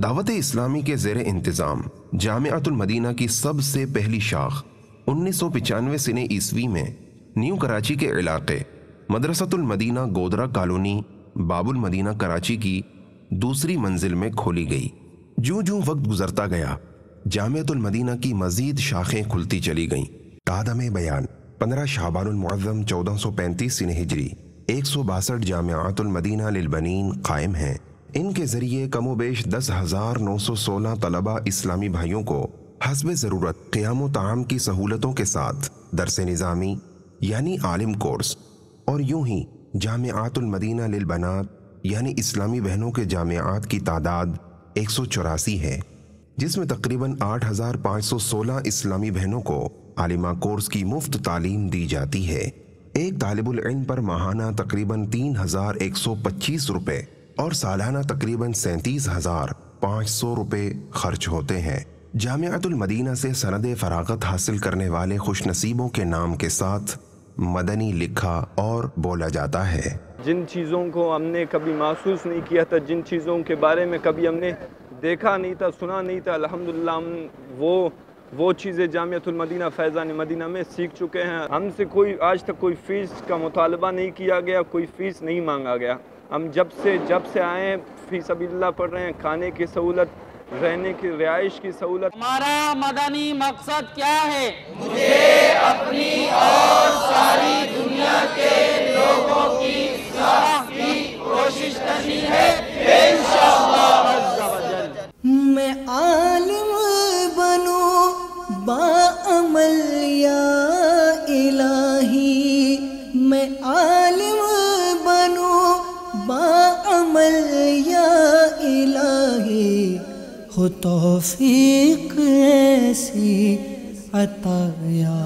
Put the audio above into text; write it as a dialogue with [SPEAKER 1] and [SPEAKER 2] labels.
[SPEAKER 1] دعوت اسلامی کے زیر انتظام جامعۃ المدینہ کی سب سے پہلی شاخ 1995 سنہ عیسوی میں نیو کراچی کے علاقے مدرسۃ المدینہ گودرا کالونی باب المدینہ کراچی کی دوسری منزل میں کھولی گئی۔ جوں جوں وقت گزرتا گیا جامعۃ المدینہ کی مزید شاخیں کھلتی چلی گئیں۔ تادم بیان 15 شعبان المعظم 1435 سنہ ہجری 162 جامعات المدینہ للبنین قائم ہیں۔ ان کے ذریعے کم و بیش 10,916 طلبہ اسلامی بھائیوں کو حسب ضرورت قیام و طعام کی سہولتوں کے ساتھ درس نظامی یعنی عالم کورس، اور یوں ہی جامعات المدینہ للبنات یعنی اسلامی بہنوں کے جامعات کی تعداد 184 ہے، جس میں تقریباً 8,516 اسلامی بہنوں کو عالمہ کورس کی مفت تعلیم دی جاتی ہے۔ ایک طالب العلم پر ماہانہ تقریباً 3,125 روپے اور سالانہ تقریباً 37,500 روپے خرچ ہوتے ہیں۔ جامعۃ المدینہ سے سند فراغت حاصل کرنے والے خوش نصیبوں کے نام کے ساتھ مدنی لکھا اور بولا جاتا ہے۔
[SPEAKER 2] جن چیزوں کو ہم نے کبھی محسوس نہیں کیا تھا، جن چیزوں کے بارے میں کبھی ہم نے دیکھا نہیں تھا، سنا نہیں تھا، الحمدللہ ہم وہ چیزیں جامعۃ المدینہ فیضان مدینہ میں سیکھ چکے ہیں۔ ہم سے آج تک کوئی فیس کا مطالبہ نہیں کیا گیا، کوئی فیس نہیں مانگا گیا۔ ہم جب سے آئے ہیں فی سبیل اللہ پڑھ رہے ہیں، کھانے کی سہولت، رہنے کی رہائش کی سہولت۔
[SPEAKER 3] ہمارا مدنی مقصد کیا ہے؟ مجھے اپنی اور ساری دنیا کے لوگوں کی اصلاح کی کوشش کرنی ہے انشاءاللہ عز و جل۔
[SPEAKER 4] میں عالم بنوں باعمل یا الہی، میں عالم بنوں باعمل یا الہی، ہو توفیق ایسی عطا یا